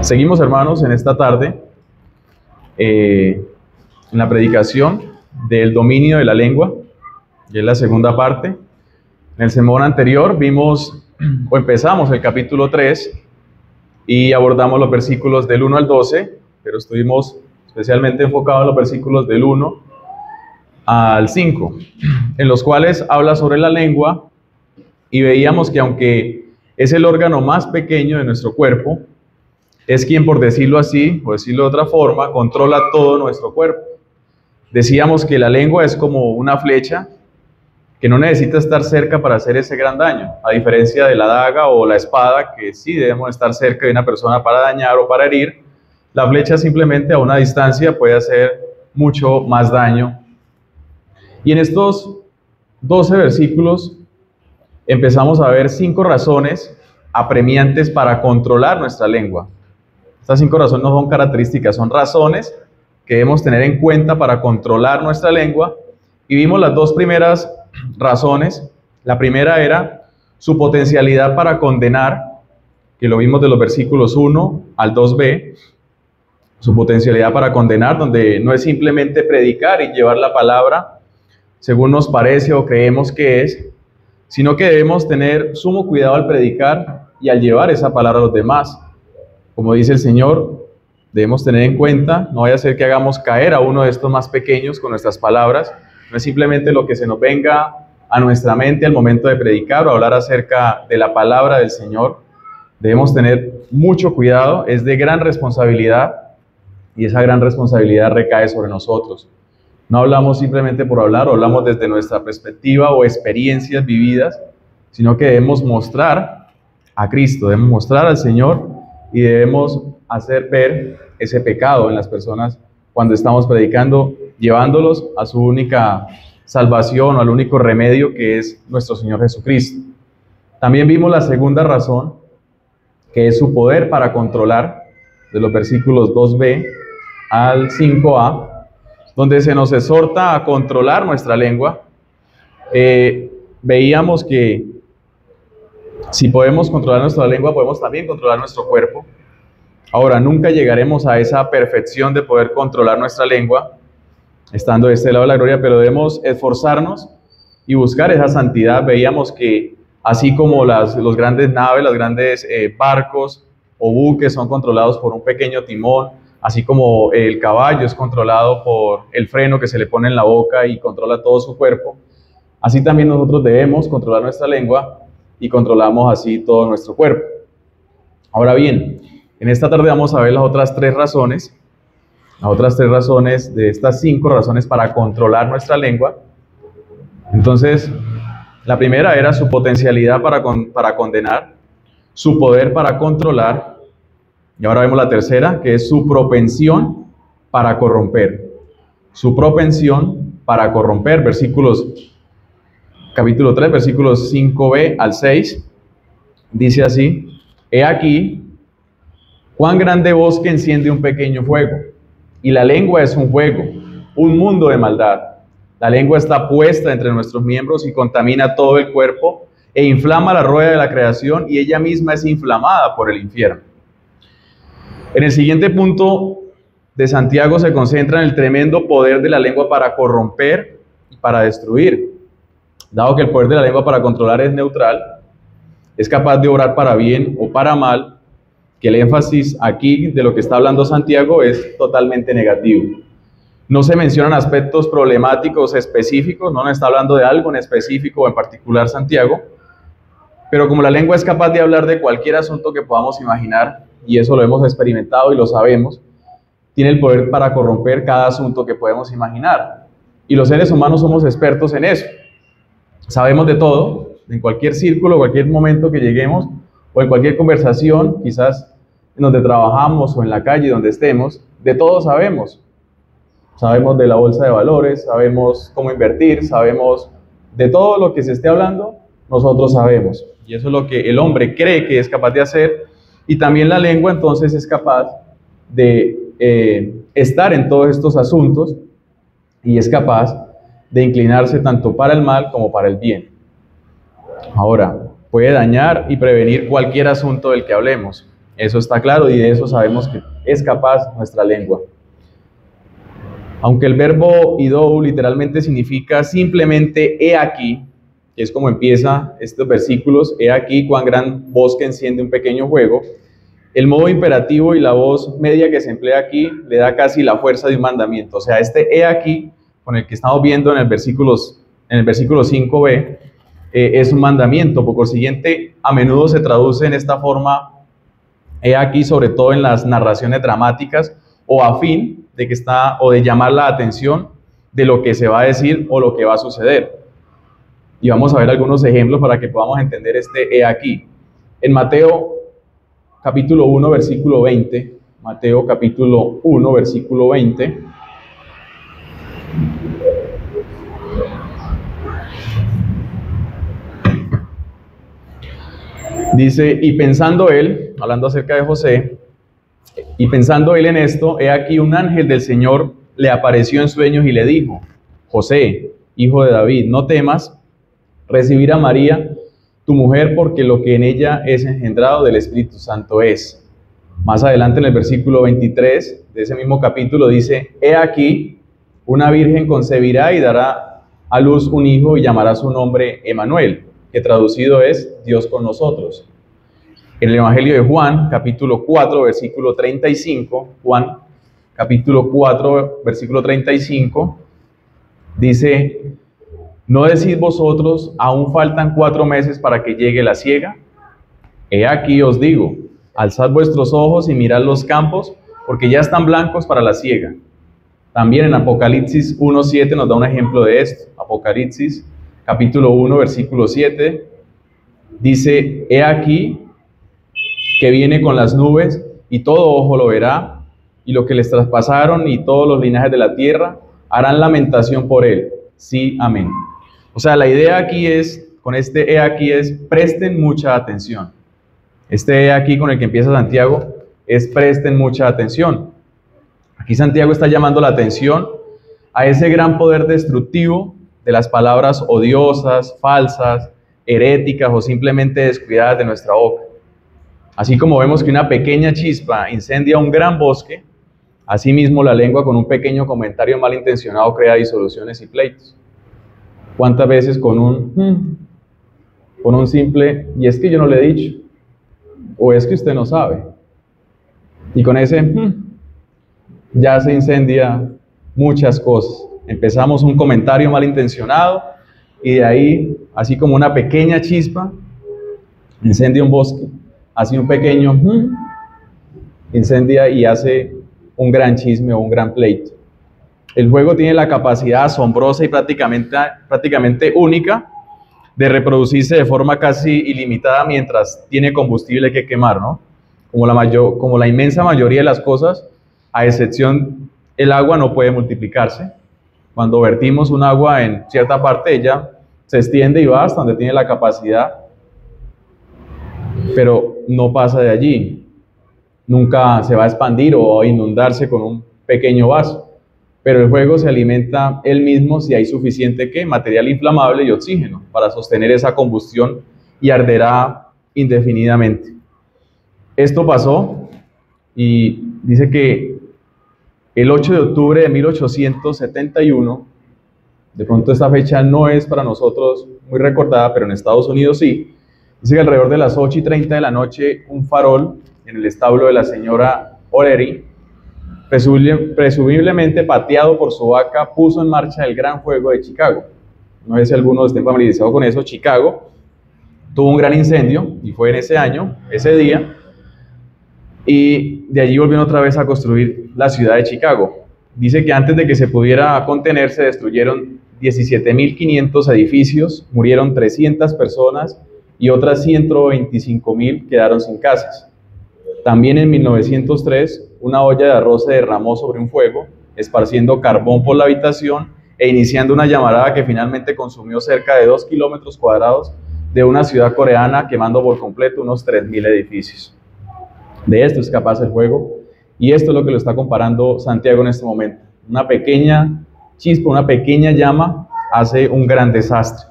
Seguimos, hermanos, en esta tarde en la predicación del dominio de la lengua, y es la segunda parte. En el sermón anterior empezamos el capítulo 3 y abordamos los versículos del 1 al 12, pero estuvimos especialmente enfocados en los versículos del 1 al 5, en los cuales habla sobre la lengua, y veíamos que aunque es el órgano más pequeño de nuestro cuerpo, es quien, por decirlo así, o decirlo de otra forma, controla todo nuestro cuerpo. Decíamos que la lengua es como una flecha que no necesita estar cerca para hacer ese gran daño, a diferencia de la daga o la espada, que sí debemos estar cerca de una persona para dañar o para herir. La flecha simplemente a una distancia puede hacer mucho más daño. Y en estos 12 versículos empezamos a ver 5 razones apremiantes para controlar nuestra lengua. Estas 5 razones no son características, son razones que debemos tener en cuenta para controlar nuestra lengua. Y vimos las 2 primeras razones. La primera era su potencialidad para condenar, que lo vimos de los versículos 1 al 2b. Su potencialidad para condenar, donde no es simplemente predicar y llevar la palabra según nos parece o creemos que es, sino que debemos tener sumo cuidado al predicar y al llevar esa palabra a los demás. Como dice el Señor, debemos tener en cuenta, no vaya a ser que hagamos caer a uno de estos más pequeños con nuestras palabras. No es simplemente lo que se nos venga a nuestra mente al momento de predicar o hablar acerca de la palabra del Señor. Debemos tener mucho cuidado, es de gran responsabilidad, y esa gran responsabilidad recae sobre nosotros. No hablamos simplemente por hablar, o hablamos desde nuestra perspectiva o experiencias vividas, sino que debemos mostrar a Cristo, debemos mostrar al Señor, y debemos hacer ver ese pecado en las personas cuando estamos predicando, llevándolos a su única salvación o al único remedio, que es nuestro Señor Jesucristo. También vimos la segunda razón, que es su poder para controlar, de los versículos 2b al 5a, donde se nos exhorta a controlar nuestra lengua. Veíamos que si podemos controlar nuestra lengua, podemos también controlar nuestro cuerpo. Ahora, nunca llegaremos a esa perfección de poder controlar nuestra lengua, estando de este lado de la gloria, pero debemos esforzarnos y buscar esa santidad. Veíamos que así como los grandes naves, los grandes barcos o buques son controlados por un pequeño timón, así como el caballo es controlado por el freno que se le pone en la boca y controla todo su cuerpo, así también nosotros debemos controlar nuestra lengua, y controlamos así todo nuestro cuerpo. Ahora bien, en esta tarde vamos a ver las otras 3 razones de estas 5 razones para controlar nuestra lengua. Entonces, la primera era su potencialidad para condenar, su poder para controlar, y ahora vemos la tercera, que es su propensión para corromper. Su propensión para corromper, capítulo 3, versículos 5b al 6, dice así: He aquí, cuán grande bosque enciende un pequeño fuego, y la lengua es un fuego, un mundo de maldad. La lengua está puesta entre nuestros miembros y contamina todo el cuerpo, e inflama la rueda de la creación, y ella misma es inflamada por el infierno. En el siguiente punto de Santiago se concentra en el tremendo poder de la lengua para corromper y para destruir. Dado que el poder de la lengua para controlar es neutral, es capaz de obrar para bien o para mal, que el énfasis aquí de lo que está hablando Santiago es totalmente negativo. No se mencionan aspectos problemáticos específicos, no está hablando de algo en específico o en particular Santiago, pero como la lengua es capaz de hablar de cualquier asunto que podamos imaginar, y eso lo hemos experimentado y lo sabemos, tiene el poder para corromper cada asunto que podemos imaginar. Y los seres humanos somos expertos en eso. Sabemos de todo, en cualquier círculo, cualquier momento que lleguemos, o en cualquier conversación, quizás en donde trabajamos o en la calle, donde estemos, de todo sabemos. Sabemos de la bolsa de valores, sabemos cómo invertir, sabemos de todo lo que se esté hablando, nosotros sabemos. Y eso es lo que el hombre cree que es capaz de hacer, y también la lengua entonces es capaz de estar en todos estos asuntos, y es capaz de inclinarse tanto para el mal como para el bien. Ahora, puede dañar y prevenir cualquier asunto del que hablemos. Eso está claro y de eso sabemos que es capaz nuestra lengua. Aunque el verbo idou literalmente significa simplemente he aquí, que es como empieza estos versículos, he aquí cuán gran bosque enciende un pequeño fuego, el modo imperativo y la voz media que se emplea aquí le da casi la fuerza de un mandamiento. O sea, este he aquí, con el que estamos viendo en el versículo 5b, es un mandamiento. Por consiguiente, a menudo se traduce en esta forma, he aquí, sobre todo en las narraciones dramáticas, o a fin de que está, o de llamar la atención de lo que se va a decir o lo que va a suceder. Y vamos a ver algunos ejemplos para que podamos entender este he aquí. En Mateo capítulo 1, versículo 20, Mateo capítulo 1, versículo 20, dice, y pensando él, hablando acerca de José, y pensando él en esto, he aquí un ángel del Señor le apareció en sueños y le dijo, José, hijo de David, no temas recibir a María, tu mujer, porque lo que en ella es engendrado del Espíritu Santo es. Más adelante en el versículo 23 de ese mismo capítulo dice, he aquí, una virgen concebirá y dará a luz un hijo y llamará su nombre Emmanuel, que traducido es Dios con nosotros. En el Evangelio de Juan, capítulo 4, versículo 35, Juan, capítulo 4, versículo 35, dice, ¿no decís vosotros, aún faltan 4 meses para que llegue la siega? He aquí os digo, alzad vuestros ojos y mirad los campos, porque ya están blancos para la siega. También en Apocalipsis 1:7 nos da un ejemplo de esto. Apocalipsis, capítulo 1, versículo 7, dice, he aquí que viene con las nubes, y todo ojo lo verá, y lo que les traspasaron y todos los linajes de la tierra harán lamentación por él. Sí, amén. O sea, la idea aquí es, con este he aquí es, presten mucha atención. Este he aquí con el que empieza Santiago es presten mucha atención. Aquí Santiago está llamando la atención a ese gran poder destructivo de las palabras odiosas, falsas, heréticas o simplemente descuidadas de nuestra boca. Así como vemos que una pequeña chispa incendia un gran bosque, asimismo la lengua con un pequeño comentario malintencionado crea disoluciones y pleitos. ¿Cuántas veces con un simple, y es que yo no le he dicho, o es que usted no sabe, y con ese ya se incendia muchas cosas? Empezamos un comentario malintencionado y de ahí, así como una pequeña chispa, incendia un bosque, así un pequeño incendia y hace un gran chisme o un gran pleito. El fuego tiene la capacidad asombrosa y prácticamente única de reproducirse de forma casi ilimitada mientras tiene combustible que quemar, ¿no? Como la inmensa mayoría de las cosas, a excepción el agua, no puede multiplicarse. Cuando vertimos un agua en cierta parte, ella se extiende y va hasta donde tiene la capacidad, pero no pasa de allí. Nunca se va a expandir o a inundarse con un pequeño vaso. Pero el fuego se alimenta él mismo si hay suficiente material inflamable y oxígeno para sostener esa combustión y arderá indefinidamente. Esto pasó y dice que el 8 de octubre de 1871, de pronto esta fecha no es para nosotros muy recordada, pero en Estados Unidos sí, dice que alrededor de las 8:30 de la noche un farol en el establo de la señora O'Leary, presumiblemente pateado por su vaca, puso en marcha el gran fuego de Chicago. No sé si algunos estén familiarizados con eso. Chicago tuvo un gran incendio y fue en ese año, ese día, y de allí volvieron otra vez a construir la ciudad de Chicago. Dice que antes de que se pudiera contener se destruyeron 17.500 edificios, murieron 300 personas y otras 125.000 quedaron sin casas. También en 1903, una olla de arroz se derramó sobre un fuego, esparciendo carbón por la habitación e iniciando una llamarada que finalmente consumió cerca de 2 kilómetros cuadrados de una ciudad coreana, quemando por completo unos 3.000 edificios. De esto es capaz el fuego, y esto es lo que lo está comparando Santiago en este momento. Una pequeña chispa, una pequeña llama hace un gran desastre.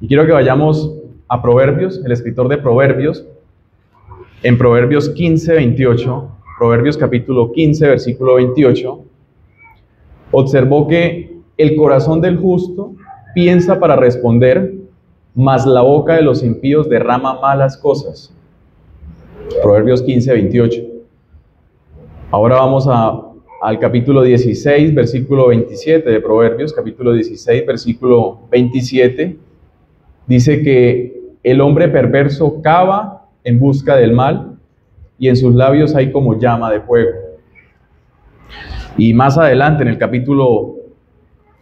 Y quiero que vayamos a Proverbios. El escritor de Proverbios en Proverbios 15, 28, Proverbios capítulo 15, versículo 28, observó que el corazón del justo piensa para responder, mas la boca de los impíos derrama malas cosas. Proverbios 15, 28. Ahora vamos al capítulo 16, versículo 27 de Proverbios, capítulo 16, versículo 27. Dice que el hombre perverso cava en busca del mal y en sus labios hay como llama de fuego. Y más adelante, en el capítulo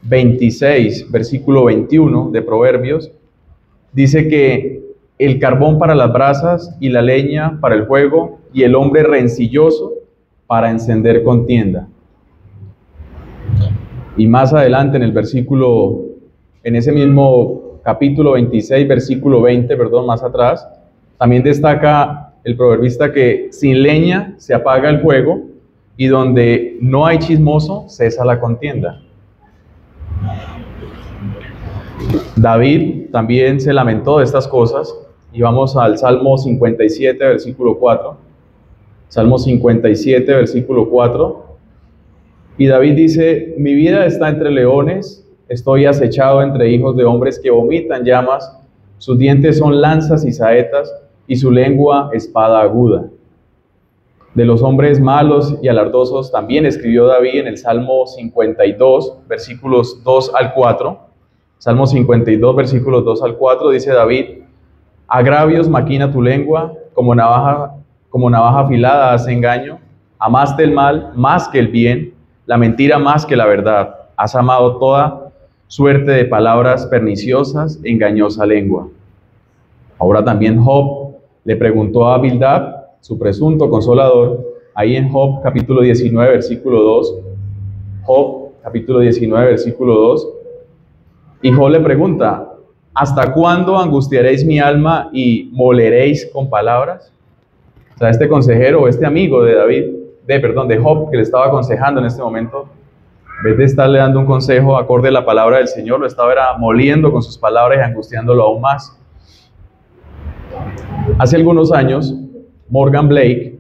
26, versículo 21 de Proverbios, dice que el carbón para las brasas y la leña para el fuego y el hombre rencilloso para encender contienda. Y más adelante en ese mismo capítulo 26, versículo 20, más atrás, también destaca el proverbista que sin leña se apaga el fuego y donde no hay chismoso cesa la contienda. David también se lamentó de estas cosas y vamos al Salmo 57, versículo 4. Salmo 57, versículo 4. Y David dice: mi vida está entre leones, estoy acechado entre hijos de hombres que vomitan llamas, sus dientes son lanzas y saetas, y su lengua espada aguda. De los hombres malos y alardosos también escribió David en el Salmo 52, versículos 2 al 4. Salmo 52, versículos 2 al 4, dice David: agravios maquina tu lengua, como navaja afilada hace engaño. Amaste el mal más que el bien, la mentira más que la verdad. Has amado toda suerte de palabras perniciosas, engañosa lengua. Ahora también Job le preguntó a Bildad, su presunto consolador, ahí en Job capítulo 19, versículo 2. Job capítulo 19, versículo 2. Y Job le pregunta: ¿hasta cuándo angustiaréis mi alma y moleréis con palabras? O sea, este consejero, este amigo de de Job, que le estaba aconsejando en este momento, en vez de estarle dando un consejo acorde a la palabra del Señor, lo estaba moliendo con sus palabras y angustiándolo aún más. Hace algunos años, Morgan Blake,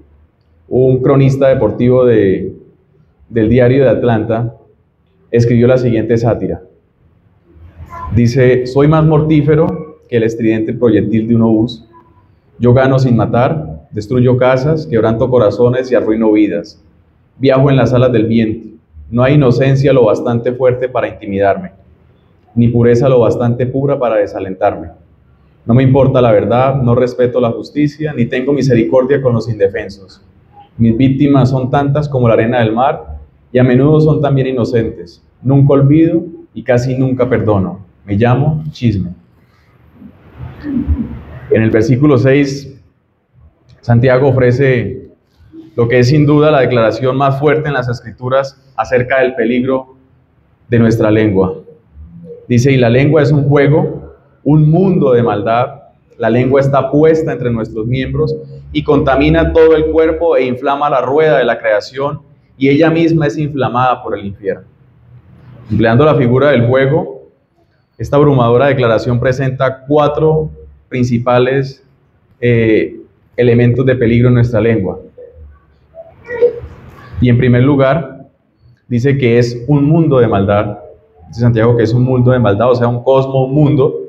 un cronista deportivo del diario de Atlanta, escribió la siguiente sátira. Dice: soy más mortífero que el estridente proyectil de un obús. Yo gano sin matar, destruyo casas, quebranto corazones y arruino vidas. Viajo en las alas del viento. No hay inocencia lo bastante fuerte para intimidarme, ni pureza lo bastante pura para desalentarme. No me importa la verdad, no respeto la justicia, ni tengo misericordia con los indefensos. Mis víctimas son tantas como la arena del mar, y a menudo son también inocentes. Nunca olvido y casi nunca perdono. Me llamo chisme. En el versículo 6, Santiago ofrece lo que es sin duda la declaración más fuerte en las Escrituras acerca del peligro de nuestra lengua. Dice: y la lengua es un juego, un mundo de maldad. La lengua está puesta entre nuestros miembros y contamina todo el cuerpo e inflama la rueda de la creación, y ella misma es inflamada por el infierno. Empleando la figura del juego, esta abrumadora declaración presenta 4 principales elementos de peligro en nuestra lengua. Y en primer lugar, dice que es un mundo de maldad. Dice Santiago que es un mundo de maldad, o sea, un cosmos, un mundo.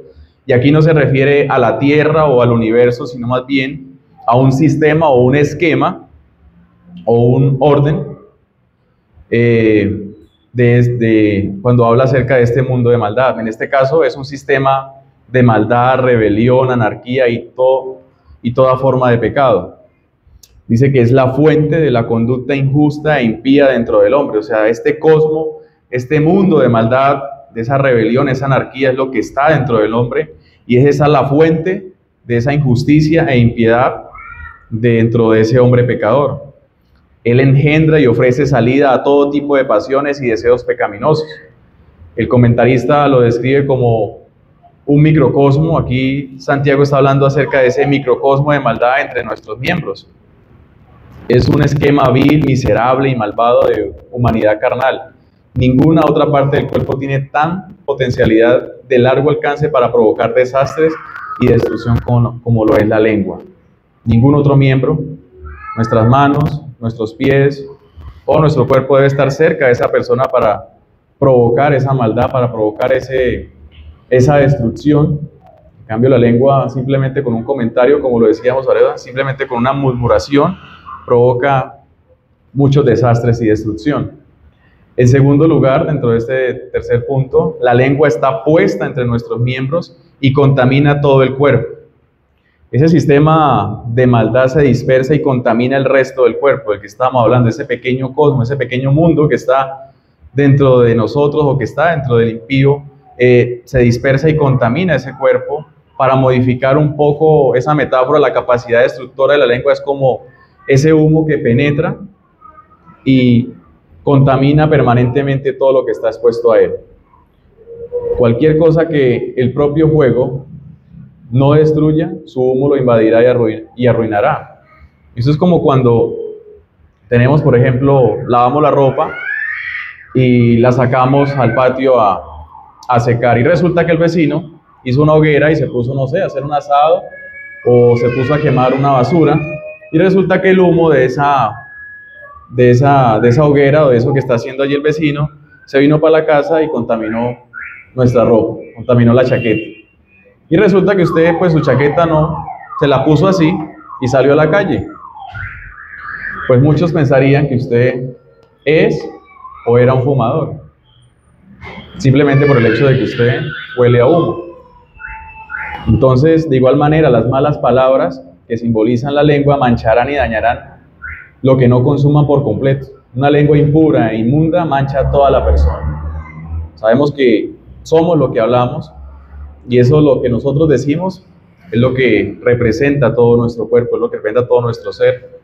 Y aquí no se refiere a la Tierra o al universo, sino más bien a un sistema o un esquema o un orden desde cuando habla acerca de este mundo de maldad. En este caso es un sistema de maldad, rebelión, anarquía y toda forma de pecado. Dice que es la fuente de la conducta injusta e impía dentro del hombre. O sea, este cosmos, este mundo de maldad, de esa rebelión, esa anarquía es lo que está dentro del hombre, y es esa la fuente de esa injusticia e impiedad dentro de ese hombre pecador. Él engendra y ofrece salida a todo tipo de pasiones y deseos pecaminosos. El comentarista lo describe como un microcosmo. Aquí Santiago está hablando acerca de ese microcosmo de maldad entre nuestros miembros. Es un esquema vil, miserable y malvado de humanidad carnal. Ninguna otra parte del cuerpo tiene tan potencialidad de largo alcance para provocar desastres y destrucción como lo es la lengua. ningún otro miembro, nuestras manos, nuestros pies, todo nuestro cuerpo debe estar cerca de esa persona para provocar esa maldad, para provocar esa destrucción. En cambio, la lengua simplemente con un comentario, como lo decíamos ahora, simplemente con una murmuración, provoca muchos desastres y destrucción. En segundo lugar, dentro de este tercer punto, la lengua está puesta entre nuestros miembros y contamina todo el cuerpo. Ese sistema de maldad se dispersa y contamina el resto del cuerpo, del que estamos hablando, ese pequeño cosmos, ese pequeño mundo que está dentro de nosotros o que está dentro del impío, se dispersa y contamina ese cuerpo. Para modificar un poco esa metáfora, la capacidad destructora de la lengua es como ese humo que penetra y contamina permanentemente todo lo que está expuesto a él. Cualquier cosa que el propio fuego no destruya, su humo lo invadirá y arruinará. Eso es como cuando tenemos, por ejemplo, lavamos la ropa y la sacamos al patio a secar y resulta que el vecino hizo una hoguera y se puso, no sé, a hacer un asado o se puso a quemar una basura y resulta que el humo de esa hoguera o de eso que está haciendo allí el vecino se vino para la casa y contaminó nuestra ropa, contaminó la chaqueta. Y resulta que usted, pues su chaqueta no, se la puso así y salió a la calle. Pues muchos pensarían que usted es o era un fumador, simplemente por el hecho de que usted huele a humo. Entonces, de igual manera, las malas palabras que simbolizan la lengua mancharán y dañarán lo que no consuman por completo. Una lengua impura e inmunda mancha a toda la persona. Sabemos que somos lo que hablamos y eso lo que nosotros decimos es lo que representa todo nuestro cuerpo, es lo que representa todo nuestro ser.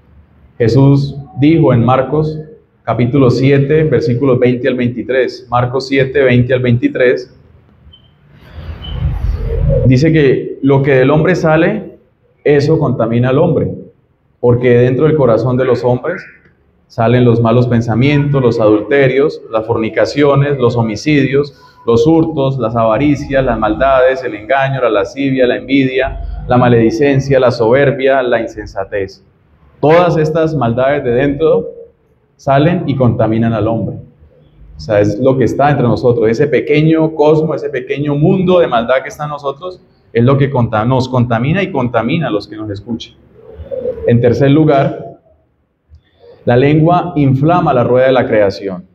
Jesús dijo en Marcos capítulo 7, versículos 20 al 23, Marcos 7, 20 al 23, dice que lo que del hombre sale, eso contamina al hombre, porque dentro del corazón de los hombres salen los malos pensamientos, los adulterios, las fornicaciones, los homicidios, los hurtos, las avaricias, las maldades, el engaño, la lascivia, la envidia, la maledicencia, la soberbia, la insensatez. Todas estas maldades de dentro salen y contaminan al hombre. O sea, es lo que está entre nosotros, ese pequeño cosmos, ese pequeño mundo de maldad que está en nosotros, es lo que nos contamina y contamina a los que nos escuchan. En tercer lugar, la lengua inflama la rueda de la creación.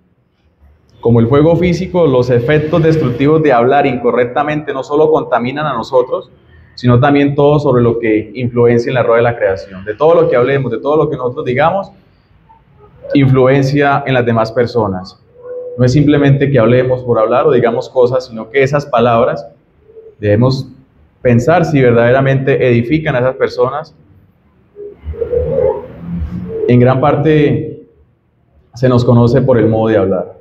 Como el fuego físico, los efectos destructivos de hablar incorrectamente no solo contaminan a nosotros, sino también todo sobre lo que influencia en la rueda de la creación. De todo lo que hablemos, de todo lo que nosotros digamos, influencia en las demás personas. No es simplemente que hablemos por hablar o digamos cosas, sino que esas palabras debemos pensar si verdaderamente edifican a esas personas. En gran parte se nos conoce por el modo de hablar.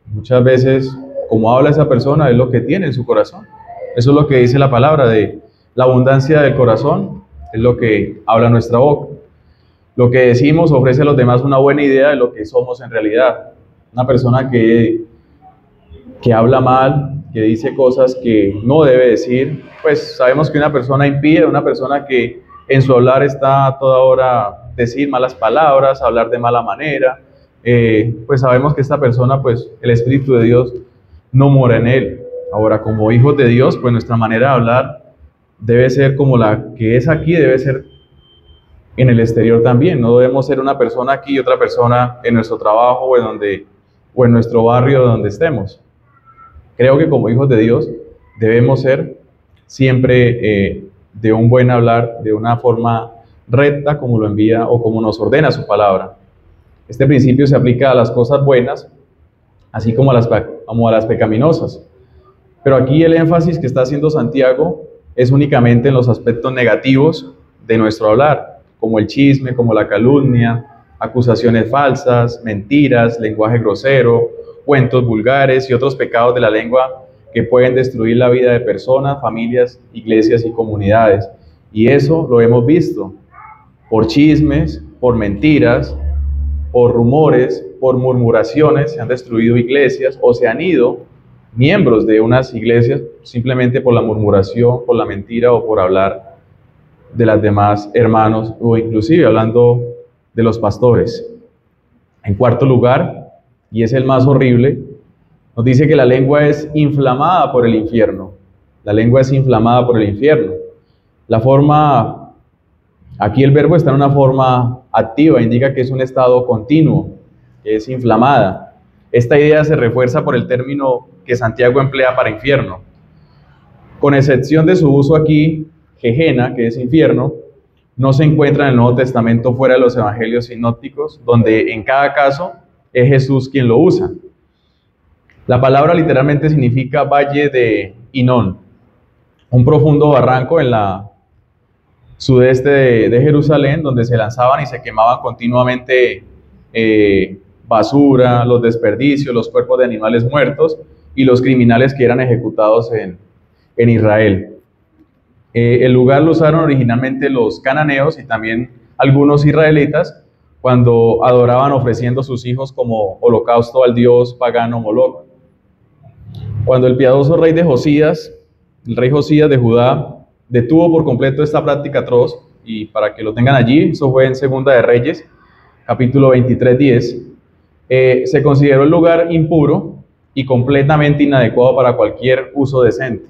Muchas veces, como habla esa persona, es lo que tiene en su corazón. Eso es lo que dice la palabra de la abundancia del corazón, es lo que habla nuestra boca. Lo que decimos ofrece a los demás una buena idea de lo que somos en realidad. Una persona que habla mal, que dice cosas que no debe decir, pues sabemos que una persona impía, una persona que en su hablar está a toda hora decir malas palabras, hablar de mala manera, pues sabemos que esta persona, pues el Espíritu de Dios no mora en él. Ahora, como hijos de Dios, pues nuestra manera de hablar debe ser como la que es aquí, debe ser en el exterior también. No debemos ser una persona aquí y otra persona en nuestro trabajo o en nuestro barrio donde estemos. Creo que como hijos de Dios debemos ser siempre de un buen hablar, de una forma recta como lo envía o como nos ordena su palabra. Este principio se aplica a las cosas buenas, así como a las pecaminosas. Pero aquí el énfasis que está haciendo Santiago es únicamente en los aspectos negativos de nuestro hablar, como el chisme, como la calumnia, acusaciones falsas, mentiras, lenguaje grosero, cuentos vulgares y otros pecados de la lengua que pueden destruir la vida de personas, familias, iglesias y comunidades. Y eso lo hemos visto por chismes, por mentiras, por rumores, por murmuraciones. Se han destruido iglesias o se han ido miembros de unas iglesias simplemente por la murmuración, por la mentira o por hablar de las demás hermanos, o inclusive hablando de los pastores. En cuarto lugar, y es el más horrible, nos dice que la lengua es inflamada por el infierno. La lengua es inflamada por el infierno. La forma, aquí el verbo está en una forma activa, indica que es un estado continuo, que es inflamada. Esta idea se refuerza por el término que Santiago emplea para infierno. Con excepción de su uso aquí, Gehenna, que es infierno, no se encuentra en el Nuevo Testamento fuera de los evangelios sinópticos, donde en cada caso es Jesús quien lo usa. La palabra literalmente significa valle de Hinón, un profundo barranco en la sudeste de Jerusalén, donde se lanzaban y se quemaban continuamente basura, los desperdicios, los cuerpos de animales muertos y los criminales que eran ejecutados en Israel. El lugar lo usaron originalmente los cananeos y también algunos israelitas cuando adoraban ofreciendo sus hijos como holocausto al dios pagano Moloch. Cuando el piadoso rey de Josías, el rey Josías de Judá, detuvo por completo esta práctica atroz, y para que lo tengan allí, eso fue en Segunda de Reyes, capítulo 23:10, se consideró el lugar impuro y completamente inadecuado para cualquier uso decente.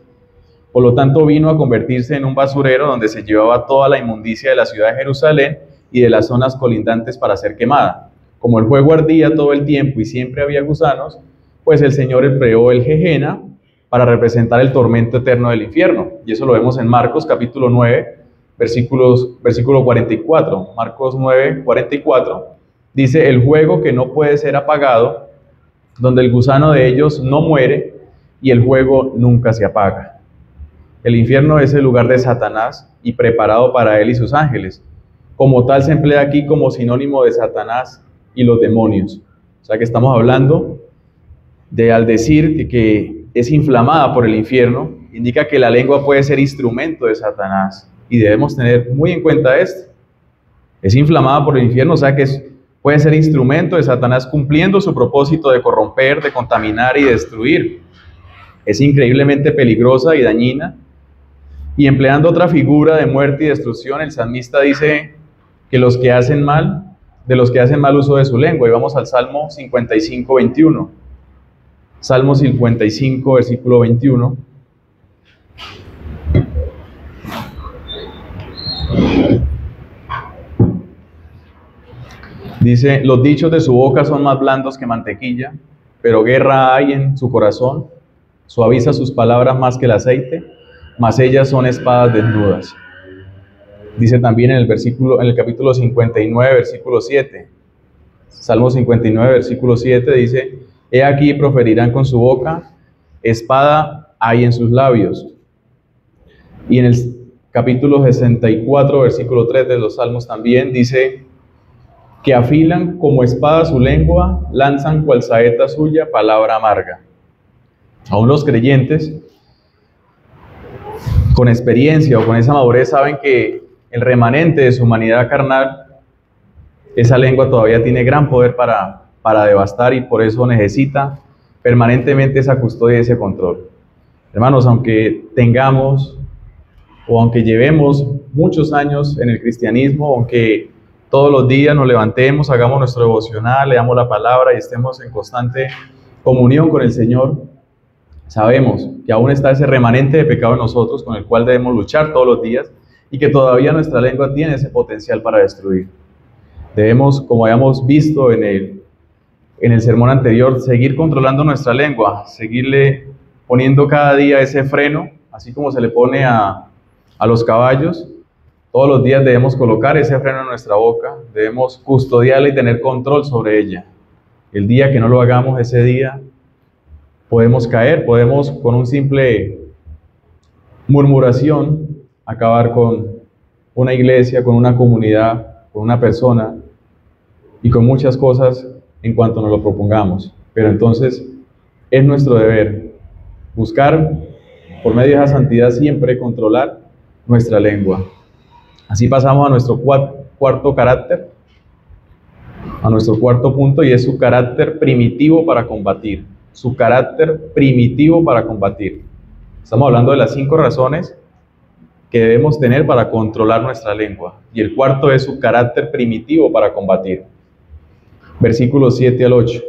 Por lo tanto, vino a convertirse en un basurero donde se llevaba toda la inmundicia de la ciudad de Jerusalén y de las zonas colindantes para ser quemada. Como el fuego ardía todo el tiempo y siempre había gusanos, pues el Señor empleó el Gehenna para representar el tormento eterno del infierno. Y eso lo vemos en Marcos capítulo 9, versículo 44. Marcos 9, 44, dice: el fuego que no puede ser apagado, donde el gusano de ellos no muere y el fuego nunca se apaga. El infierno es el lugar de Satanás y preparado para él y sus ángeles. Como tal se emplea aquí como sinónimo de Satanás y los demonios. O sea que estamos hablando de, al decir que es inflamada por el infierno, indica que la lengua puede ser instrumento de Satanás. Y debemos tener muy en cuenta esto. Es inflamada por el infierno, o sea que puede ser instrumento de Satanás cumpliendo su propósito de corromper, de contaminar y destruir. Es increíblemente peligrosa y dañina. Y empleando otra figura de muerte y destrucción, el salmista dice que los que hacen mal, de los que hacen mal uso de su lengua. Y vamos al Salmo 55, 21. Salmo 55, versículo 21. Dice: los dichos de su boca son más blandos que mantequilla, pero guerra hay en su corazón. Suaviza sus palabras más que el aceite, mas ellas son espadas desnudas. Dice también en el capítulo 59, versículo 7. Salmo 59, versículo 7 dice: he aquí proferirán con su boca, espada hay en sus labios. Y en el capítulo 64, versículo 3 de los Salmos también dice que afilan como espada su lengua, lanzan cual saeta suya palabra amarga. Aún los creyentes, con experiencia o con esa madurez, saben que el remanente de su humanidad carnal, esa lengua todavía tiene gran poder para devastar, y por eso necesita permanentemente esa custodia y ese control. Hermanos, aunque tengamos o aunque llevemos muchos años en el cristianismo, aunque todos los días nos levantemos, hagamos nuestro devocional, leamos la palabra y estemos en constante comunión con el Señor, sabemos que aún está ese remanente de pecado en nosotros con el cual debemos luchar todos los días, y que todavía nuestra lengua tiene ese potencial para destruir. Debemos, como habíamos visto en el sermón anterior, seguir controlando nuestra lengua, seguirle poniendo cada día ese freno, así como se le pone a los caballos. Todos los días debemos colocar ese freno en nuestra boca, debemos custodiarla y tener control sobre ella. El día que no lo hagamos, ese día podemos caer, podemos con un simple murmuración acabar con una iglesia, con una comunidad, con una persona y con muchas cosas en cuanto nos lo propongamos. Pero entonces es nuestro deber buscar, por medio de esa santidad, siempre controlar nuestra lengua. Así pasamos a nuestro cuarto carácter, a nuestro cuarto punto, y es su carácter primitivo para combatir. Su carácter primitivo para combatir. Estamos hablando de las 5 razones que debemos tener para controlar nuestra lengua. Y el cuarto es su carácter primitivo para combatir. Versículos 7 al 8.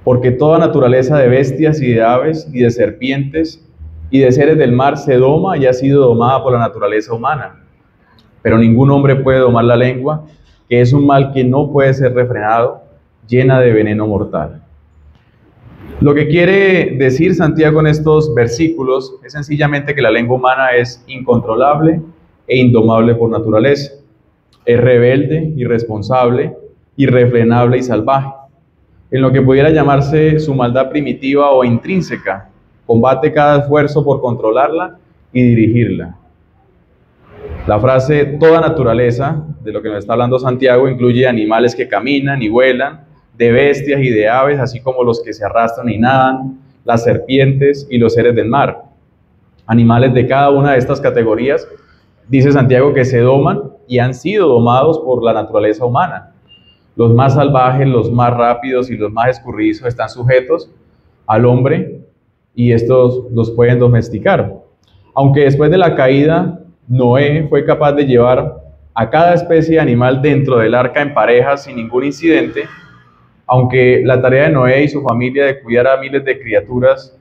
Porque toda naturaleza de bestias y de aves y de serpientes y de seres del mar se doma y ha sido domada por la naturaleza humana. Pero ningún hombre puede domar la lengua, que es un mal que no puede ser refrenado, llena de veneno mortal. Lo que quiere decir Santiago en estos versículos es sencillamente que la lengua humana es incontrolable e indomable por naturaleza. Es rebelde, irresponsable, irrefrenable y salvaje. En lo que pudiera llamarse su maldad primitiva o intrínseca, combate cada esfuerzo por controlarla y dirigirla. La frase toda naturaleza, de lo que nos está hablando Santiago, incluye animales que caminan y vuelan, de bestias y de aves, así como los que se arrastran y nadan, las serpientes y los seres del mar. Animales de cada una de estas categorías, dice Santiago, que se doman y han sido domados por la naturaleza humana. Los más salvajes, los más rápidos y los más escurridizos están sujetos al hombre y estos los pueden domesticar. Aunque después de la caída, Noé fue capaz de llevar a cada especie de animal dentro del arca en parejas sin ningún incidente. Aunque la tarea de Noé y su familia de cuidar a miles de criaturas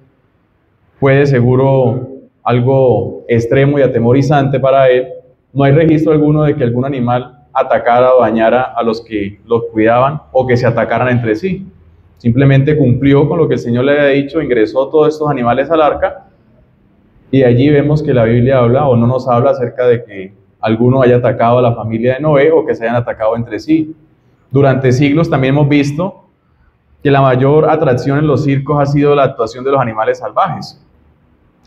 fue de seguro algo extremo y atemorizante para él, no hay registro alguno de que algún animal atacara o dañara a los que los cuidaban o que se atacaran entre sí. Simplemente cumplió con lo que el Señor le había dicho, ingresó todos estos animales al arca y allí vemos que la Biblia habla o no nos habla acerca de que alguno haya atacado a la familia de Noé o que se hayan atacado entre sí. Durante siglos también hemos visto que la mayor atracción en los circos ha sido la actuación de los animales salvajes,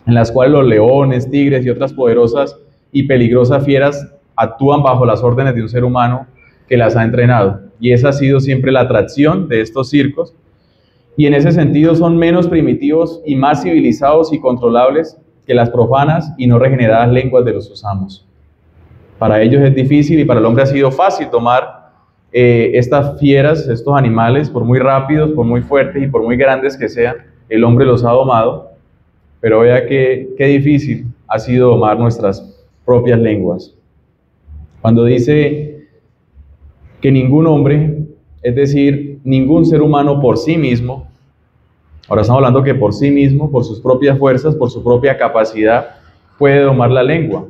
en las cuales los leones, tigres y otras poderosas y peligrosas fieras actúan bajo las órdenes de un ser humano que las ha entrenado. Y esa ha sido siempre la atracción de estos circos. Y en ese sentido son menos primitivos y más civilizados y controlables que las profanas y no regeneradas lenguas de los amos. Para ellos es difícil y para el hombre ha sido fácil tomar estas fieras, estos animales, por muy rápidos, por muy fuertes y por muy grandes que sean, el hombre los ha domado, pero vea qué difícil ha sido domar nuestras propias lenguas. Cuando dice que ningún hombre, es decir, ningún ser humano por sí mismo, ahora estamos hablando que por sí mismo, por sus propias fuerzas, por su propia capacidad, puede domar la lengua.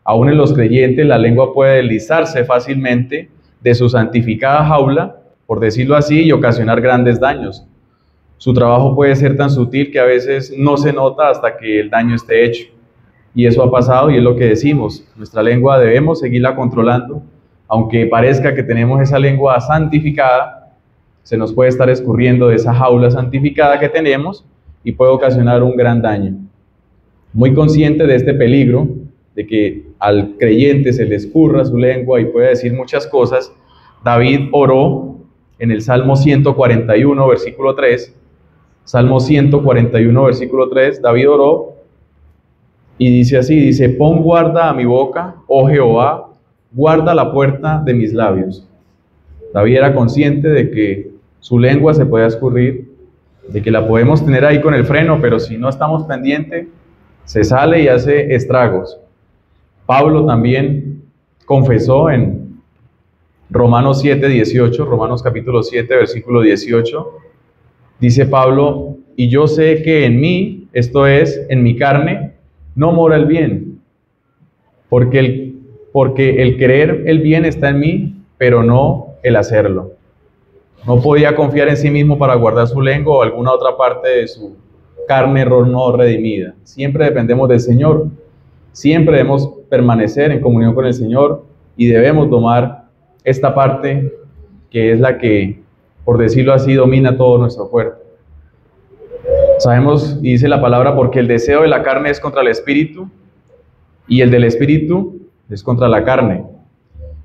Aún en los creyentes la lengua puede deslizarse fácilmente de su santificada jaula, por decirlo así, y ocasionar grandes daños. Su trabajo puede ser tan sutil que a veces no se nota hasta que el daño esté hecho. Y eso ha pasado y es lo que decimos. Nuestra lengua debemos seguirla controlando. Aunque parezca que tenemos esa lengua santificada, se nos puede estar escurriendo de esa jaula santificada que tenemos y puede ocasionar un gran daño. Muy consciente de este peligro, de que al creyente se le escurra su lengua y puede decir muchas cosas, David oró en el Salmo 141, versículo 3. Salmo 141, versículo 3, David oró y dice así, dice, pon guarda a mi boca, oh Jehová, guarda la puerta de mis labios. David era consciente de que su lengua se puede escurrir, de que la podemos tener ahí con el freno, pero si no estamos pendientes, se sale y hace estragos. Pablo también confesó en Romanos 7, 18, Romanos capítulo 7, versículo 18, dice Pablo, y yo sé que en mí, esto es, en mi carne, no mora el bien, porque el querer el bien está en mí, pero no el hacerlo. No podía confiar en sí mismo para guardar su lengua o alguna otra parte de su carne no redimida. Siempre dependemos del Señor. Siempre debemos permanecer en comunión con el Señor y debemos domar esta parte que es la que, por decirlo así, domina todo nuestro cuerpo. Sabemos, y dice la palabra, porque el deseo de la carne es contra el espíritu y el del espíritu es contra la carne.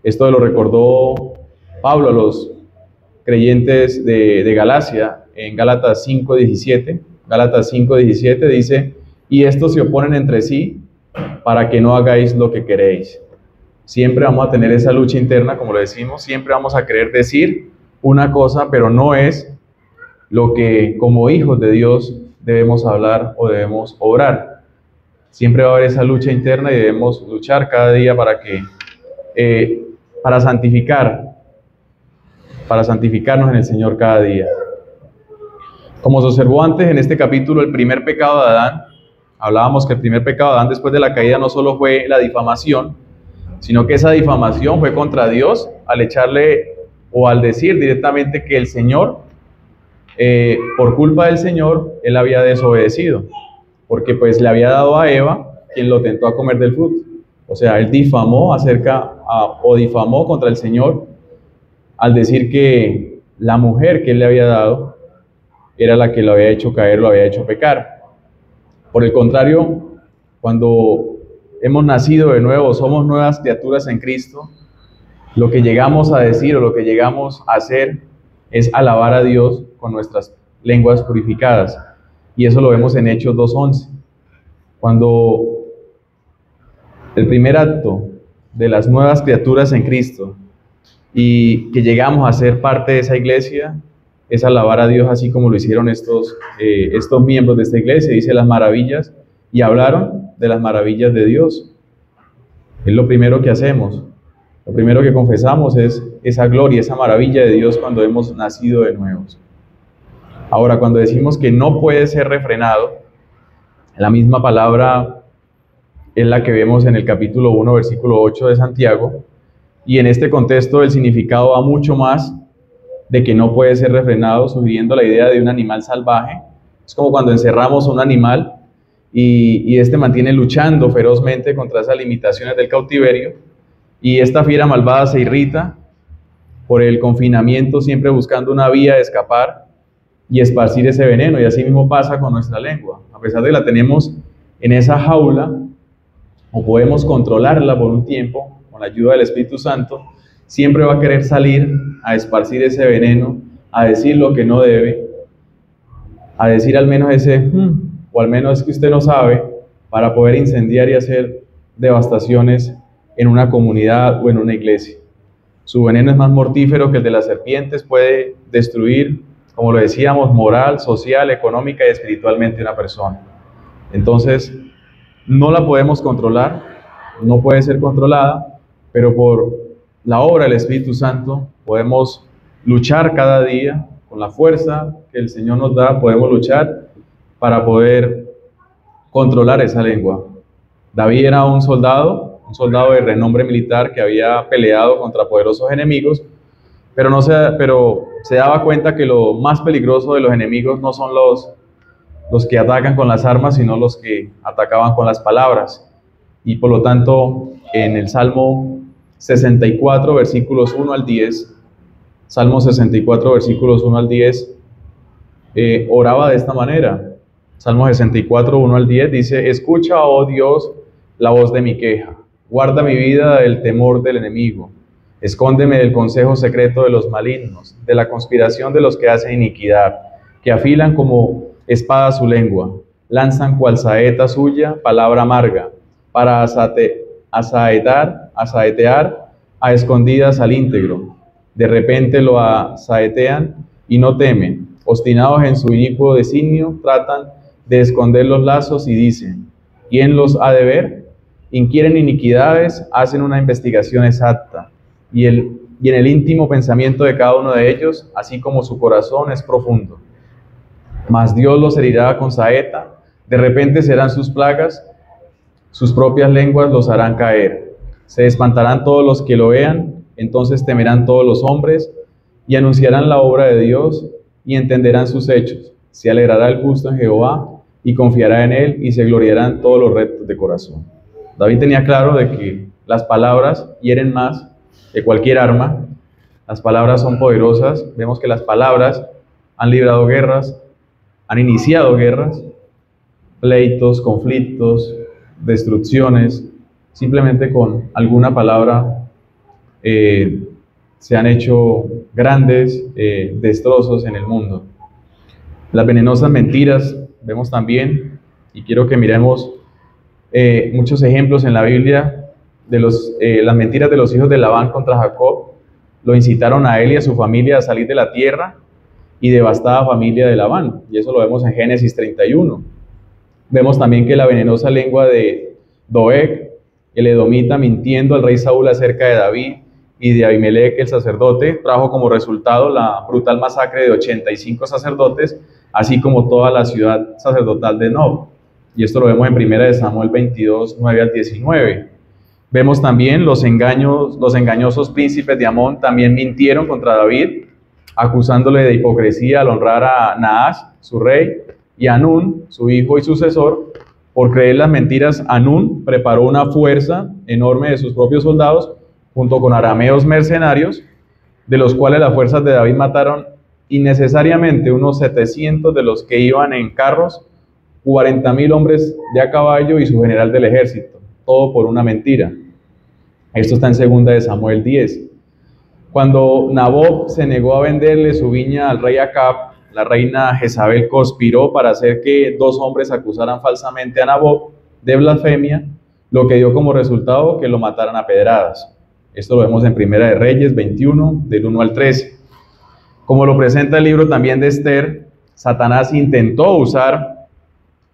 Esto lo recordó Pablo a los creyentes de Galacia, en Gálatas 5:17. Gálatas 5:17 dice, y estos se oponen entre sí para que no hagáis lo que queréis. Siempre vamos a tener esa lucha interna, como lo decimos, siempre vamos a querer decir una cosa, pero no es lo que como hijos de Dios debemos hablar o debemos obrar. Siempre va a haber esa lucha interna y debemos luchar cada día para santificarnos en el Señor cada día. Como se observó antes en este capítulo, el primer pecado de Adán, hablábamos que el primer pecado de Adán después de la caída no solo fue la difamación, sino que esa difamación fue contra Dios al echarle o al decir directamente que el Señor, por culpa del Señor, él había desobedecido, porque pues le había dado a Eva quien lo tentó a comer del fruto. O sea, él difamó difamó contra el Señor al decir que la mujer que él le había dado era la que lo había hecho caer, lo había hecho pecar. Por el contrario, cuando hemos nacido de nuevo, somos nuevas criaturas en Cristo, lo que llegamos a decir o lo que llegamos a hacer es alabar a Dios con nuestras lenguas purificadas. Y eso lo vemos en Hechos 2:11. Cuando el primer acto de las nuevas criaturas en Cristo y que llegamos a ser parte de esa iglesia es alabar a Dios así como lo hicieron estos miembros de esta iglesia. Dice las maravillas y hablaron de las maravillas de Dios. Es lo primero que hacemos. Lo primero que confesamos es esa gloria, esa maravilla de Dios cuando hemos nacido de nuevos. Ahora, cuando decimos que no puede ser refrenado, la misma palabra es la que vemos en el capítulo 1, versículo 8 de Santiago, y en este contexto el significado va mucho más de que no puede ser refrenado, sugiriendo la idea de un animal salvaje. Es como cuando encerramos a un animal y este mantiene luchando ferozmente contra esas limitaciones del cautiverio, y esta fiera malvada se irrita por el confinamiento, siempre buscando una vía de escapar y esparcir ese veneno, y así mismo pasa con nuestra lengua. A pesar de que la tenemos en esa jaula, o podemos controlarla por un tiempo, con la ayuda del Espíritu Santo, siempre va a querer salir a esparcir ese veneno, a decir lo que no debe, a decir al menos o al menos es que usted no sabe, para poder incendiar y hacer devastaciones en una comunidad o en una iglesia. Su veneno es más mortífero que el de las serpientes, puede destruir, como lo decíamos, moral, social, económica y espiritualmente una persona. Entonces, no la podemos controlar, no puede ser controlada, pero por la obra del Espíritu Santo podemos luchar cada día con la fuerza que el Señor nos da, podemos luchar para poder controlar esa lengua. David era un soldado de renombre militar que había peleado contra poderosos enemigos, pero se daba cuenta que lo más peligroso de los enemigos no son los que atacan con las armas, sino los que atacaban con las palabras. Y por lo tanto, en el Salmo 64, versículos 1 al 10, Salmo 64, versículos 1 al 10, oraba de esta manera. Salmo 64, 1 al 10 dice: escucha, oh Dios, la voz de mi queja. Guarda mi vida del temor del enemigo. Escóndeme del consejo secreto de los malignos, de la conspiración de los que hacen iniquidad, que afilan como espada su lengua, lanzan cual saeta suya palabra amarga, para asaetear a escondidas al íntegro. De repente lo asaetean y no temen. Obstinados en su inicuo designio, tratan de esconder los lazos y dicen: ¿quién los ha de ver? Inquieren iniquidades, hacen una investigación exacta, y en el íntimo pensamiento de cada uno de ellos, así como su corazón es profundo. Mas Dios los herirá con saeta, de repente serán sus plagas, sus propias lenguas los harán caer. Se espantarán todos los que lo vean, entonces temerán todos los hombres, y anunciarán la obra de Dios, y entenderán sus hechos. Se alegrará el justo en Jehová, y confiará en él, y se gloriarán todos los rectos de corazón. David tenía claro de que las palabras hieren más que cualquier arma. Las palabras son poderosas. Vemos que las palabras han librado guerras, han iniciado guerras, pleitos, conflictos, destrucciones. Simplemente con alguna palabra se han hecho grandes destrozos en el mundo. Las venenosas mentiras vemos también, y quiero que miremos muchos ejemplos en la Biblia de las mentiras de los hijos de Labán contra Jacob. Lo incitaron a él y a su familia a salir de la tierra y devastada familia de Labán, y eso lo vemos en Génesis 31. Vemos también que la venenosa lengua de Doeg, el edomita, mintiendo al rey Saúl acerca de David y de Abimelech, el sacerdote, trajo como resultado la brutal masacre de 85 sacerdotes, así como toda la ciudad sacerdotal de Nob. Y esto lo vemos en 1 Samuel 22, 9 al 19. Vemos también los engañosos príncipes de Amón también mintieron contra David, acusándole de hipocresía al honrar a Nahash, su rey, y a Anún, su hijo y sucesor. Por creer las mentiras, Anún preparó una fuerza enorme de sus propios soldados, junto con arameos mercenarios, de los cuales las fuerzas de David mataron innecesariamente unos 700 de los que iban en carros, 40.000 hombres de a caballo y su general del ejército, todo por una mentira. Esto está en 2 Samuel 10. Cuando Nabob se negó a venderle su viña al rey Acab, la reina Jezabel conspiró para hacer que 2 hombres acusaran falsamente a Nabob de blasfemia, lo que dio como resultado que lo mataran a pedradas. Esto lo vemos en 1 de Reyes 21, del 1 al 13. Como lo presenta el libro también de Esther, Satanás intentó usar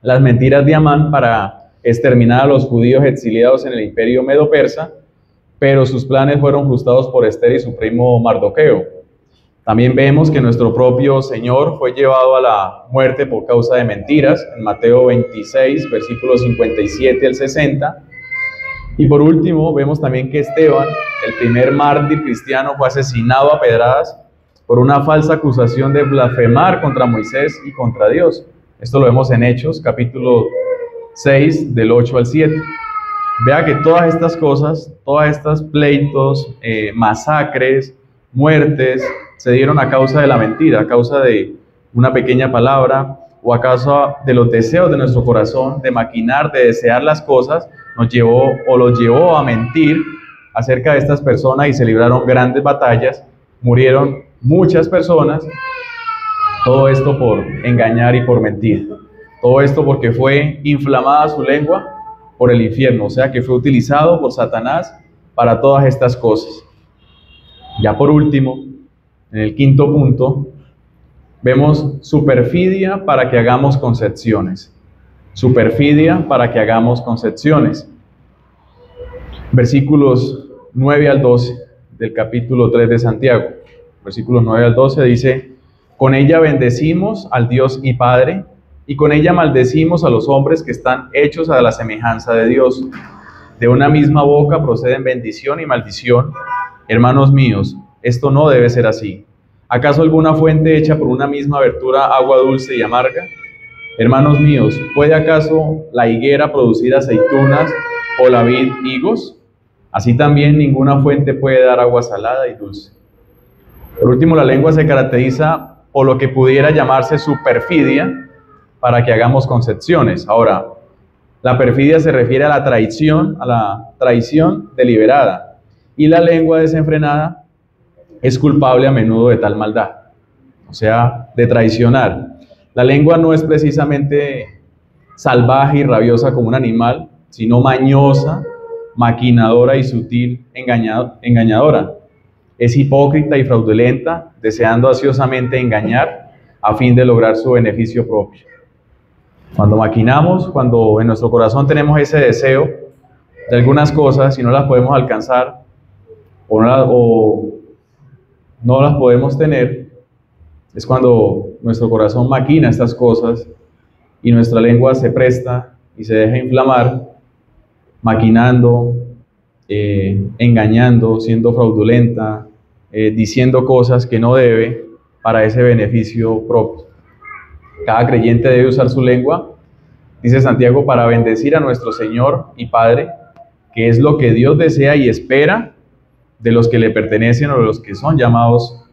las mentiras de Amán para exterminar a los judíos exiliados en el imperio medo-persa, pero sus planes fueron frustrados por Esther y su primo Mardoqueo. También vemos que nuestro propio Señor fue llevado a la muerte por causa de mentiras, en Mateo 26, versículos 57 al 60. Y por último, vemos también que Esteban, el primer mártir cristiano, fue asesinado a pedradas por una falsa acusación de blasfemar contra Moisés y contra Dios. Esto lo vemos en Hechos, capítulo 6, del 8 al 7. Vea que todas estas cosas, todas estas pleitos, masacres, muertes, se dieron a causa de la mentira, a causa de una pequeña palabra, o a causa de los deseos de nuestro corazón, de maquinar, de desear las cosas, los llevó a mentir acerca de estas personas y se libraron grandes batallas, murieron muchas personas, todo esto por engañar y por mentir. Todo esto porque fue inflamada su lengua por el infierno, o sea que fue utilizado por Satanás para todas estas cosas. Ya por último, en el 5º punto, vemos su perfidia para que hagamos concepciones. Su perfidia para que hagamos concepciones. Versículos 9 al 12 del capítulo 3 de Santiago. Versículos 9 al 12 dice: con ella bendecimos al Dios y Padre, y con ella maldecimos a los hombres que están hechos a la semejanza de Dios. De una misma boca proceden bendición y maldición. Hermanos míos, esto no debe ser así. ¿Acaso alguna fuente hecha por una misma abertura agua dulce y amarga? Hermanos míos, ¿puede acaso la higuera producir aceitunas o la vid higos? Así también ninguna fuente puede dar agua salada y dulce. Por último, la lengua se caracteriza por lo que pudiera llamarse su perfidia para que hagamos concepciones. Ahora, la perfidia se refiere a la traición deliberada, y la lengua desenfrenada es culpable a menudo de tal maldad, o sea, de traicionar. La lengua no es precisamente salvaje y rabiosa como un animal, sino mañosa, maquinadora y sutil, engañadora. Es hipócrita y fraudulenta, deseando ansiosamente engañar a fin de lograr su beneficio propio. Cuando maquinamos, cuando en nuestro corazón tenemos ese deseo de algunas cosas y no las podemos alcanzar o no las podemos tener, es cuando nuestro corazón maquina estas cosas y nuestra lengua se presta y se deja inflamar, maquinando, engañando, siendo fraudulenta, diciendo cosas que no debe para ese beneficio propio. Cada creyente debe usar su lengua, dice Santiago, para bendecir a nuestro Señor y Padre, que es lo que Dios desea y espera de los que le pertenecen o de los que son llamados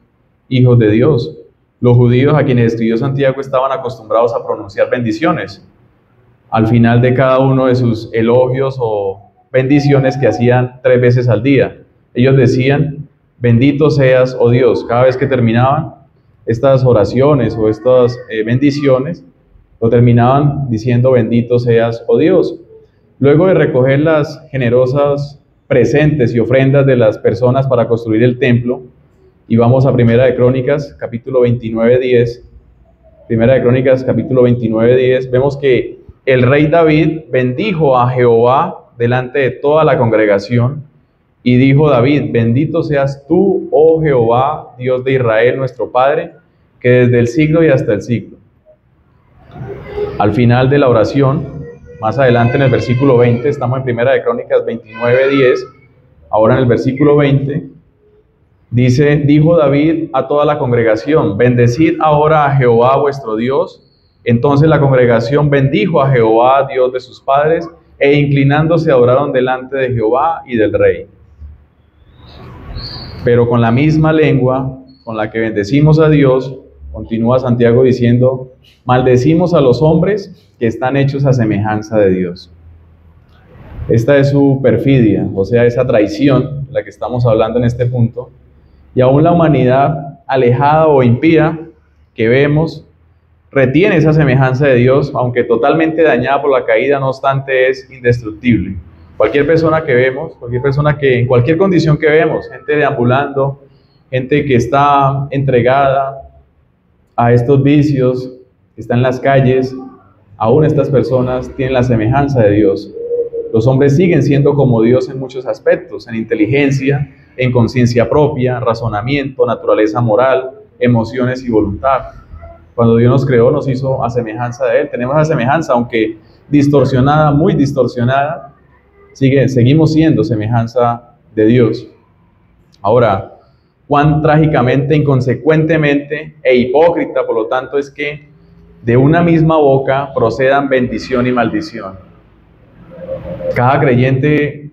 hijos de Dios. Los judíos a quienes escribió Santiago estaban acostumbrados a pronunciar bendiciones al final de cada uno de sus elogios o bendiciones que hacían 3 veces al día. Ellos decían: bendito seas, oh Dios. Cada vez que terminaban estas oraciones o estas bendiciones, lo terminaban diciendo: bendito seas, oh Dios. Luego de recoger las generosas presentes y ofrendas de las personas para construir el templo, y vamos a Primera de Crónicas, capítulo 29:10. Primera de Crónicas, capítulo 29:10, vemos que el rey David bendijo a Jehová delante de toda la congregación, y dijo David: bendito seas tú, oh Jehová, Dios de Israel, nuestro Padre, que desde el siglo y hasta el siglo. Al final de la oración, más adelante en el versículo 20, estamos en Primera de Crónicas 29:10, ahora en el versículo 20, dice: dijo David a toda la congregación: bendecid ahora a Jehová vuestro Dios. Entonces la congregación bendijo a Jehová, Dios de sus padres, e inclinándose adoraron delante de Jehová y del rey. Pero con la misma lengua con la que bendecimos a Dios, continúa Santiago diciendo: maldecimos a los hombres que están hechos a semejanza de Dios. Esta es su perfidia, o sea, esa traición de la que estamos hablando en este punto. Y aún la humanidad alejada o impía que vemos retiene esa semejanza de Dios, aunque totalmente dañada por la caída, no obstante es indestructible. Cualquier persona que vemos, cualquier persona que, en cualquier condición que vemos, gente deambulando, gente que está entregada a estos vicios, que está en las calles, aún estas personas tienen la semejanza de Dios. Los hombres siguen siendo como Dios en muchos aspectos, en inteligencia, en conciencia propia, razonamiento, naturaleza moral, emociones y voluntad. Cuando Dios nos creó, nos hizo a semejanza de Él. Tenemos esa semejanza, aunque distorsionada, muy distorsionada, seguimos siendo semejanza de Dios. Ahora, cuán trágicamente, inconsecuentemente e hipócrita, por lo tanto, es que de una misma boca procedan bendición y maldición. Cada creyente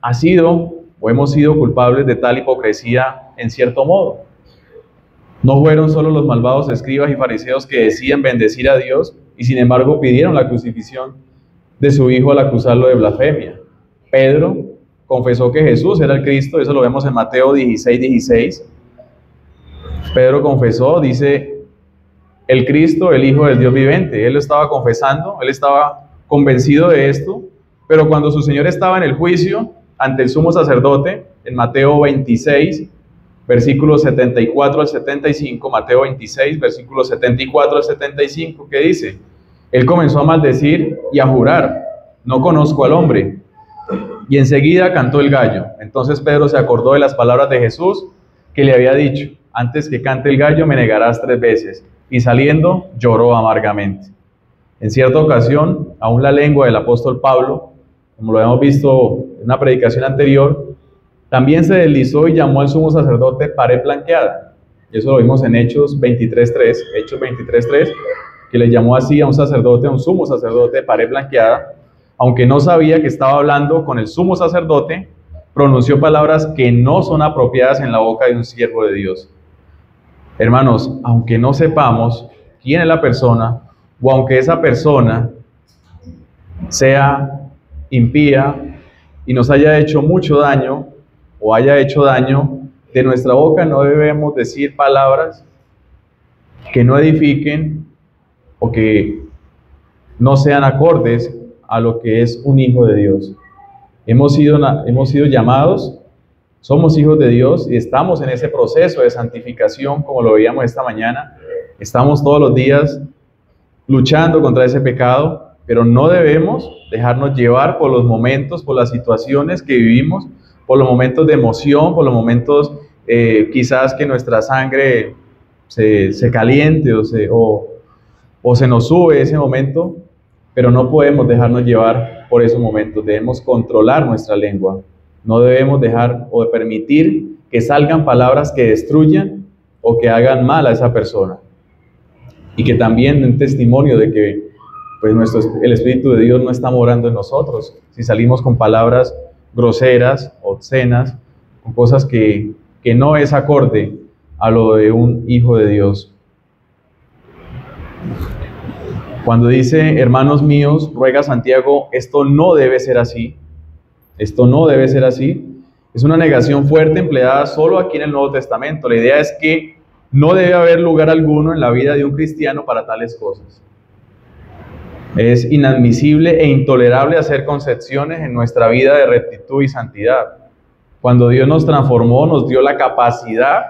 ha sido o hemos sido culpables de tal hipocresía en cierto modo. No fueron solo los malvados escribas y fariseos que decían bendecir a Dios y sin embargo pidieron la crucifixión de su hijo al acusarlo de blasfemia. Pedro confesó que Jesús era el Cristo, eso lo vemos en Mateo 16:16. Pedro confesó, dice, el Cristo, el Hijo del Dios viviente. Él lo estaba confesando, él estaba convencido de esto, pero cuando su Señor estaba en el juicio ante el sumo sacerdote, en Mateo 26, versículos 74 al 75, Mateo 26, versículos 74 al 75, ¿qué dice? Él comenzó a maldecir y a jurar: no conozco al hombre. Y enseguida cantó el gallo. Entonces Pedro se acordó de las palabras de Jesús que le había dicho: antes que cante el gallo me negarás 3 veces. Y saliendo lloró amargamente. En cierta ocasión, aún la lengua del apóstol Pablo, como lo habíamos visto en una predicación anterior, también se deslizó y llamó al sumo sacerdote pared blanqueada. Y eso lo vimos en Hechos 23:3, que le llamó así a un sacerdote, a un sumo sacerdote, pared blanqueada. Aunque no sabía que estaba hablando con el sumo sacerdote, pronunció palabras que no son apropiadas en la boca de un siervo de Dios. Hermanos, aunque no sepamos quién es la persona, o aunque esa persona sea impía y nos haya hecho mucho daño, o haya hecho daño, de nuestra boca no debemos decir palabras que no edifiquen o que no sean acordes a lo que es un hijo de Dios. Hemos sido llamados, somos hijos de Dios y estamos en ese proceso de santificación, como lo veíamos esta mañana. Estamos todos los días luchando contra ese pecado, pero no debemos dejarnos llevar por los momentos, por las situaciones que vivimos, por los momentos de emoción, por los momentos quizás que nuestra sangre se caliente o se nos sube ese momento, pero no podemos dejarnos llevar por esos momentos. Debemos controlar nuestra lengua. No debemos dejar o permitir que salgan palabras que destruyan o que hagan mal a esa persona. Y que también den testimonio de que pues, el Espíritu de Dios no está morando en nosotros. Si salimos con palabras groseras, obscenas, con cosas que no es acorde a lo de un hijo de Dios. Cuando dice, hermanos míos, ruega Santiago, esto no debe ser así. Esto no debe ser así. Es una negación fuerte empleada solo aquí en el Nuevo Testamento. La idea es que no debe haber lugar alguno en la vida de un cristiano para tales cosas. Es inadmisible e intolerable hacer concesiones en nuestra vida de rectitud y santidad. Cuando Dios nos transformó, nos dio la capacidad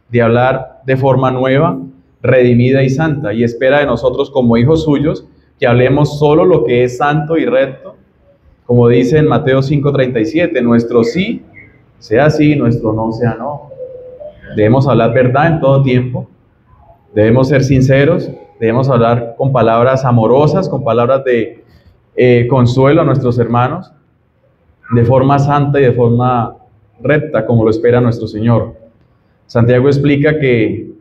de hablar de forma nueva, redimida y santa, y espera de nosotros como hijos suyos que hablemos solo lo que es santo y recto, como dice en Mateo 5:37, nuestro sí sea sí, nuestro no sea no. Debemos hablar verdad en todo tiempo, debemos ser sinceros, debemos hablar con palabras amorosas, con palabras de consuelo a nuestros hermanos, de forma santa y de forma recta, como lo espera nuestro Señor. Santiago explica que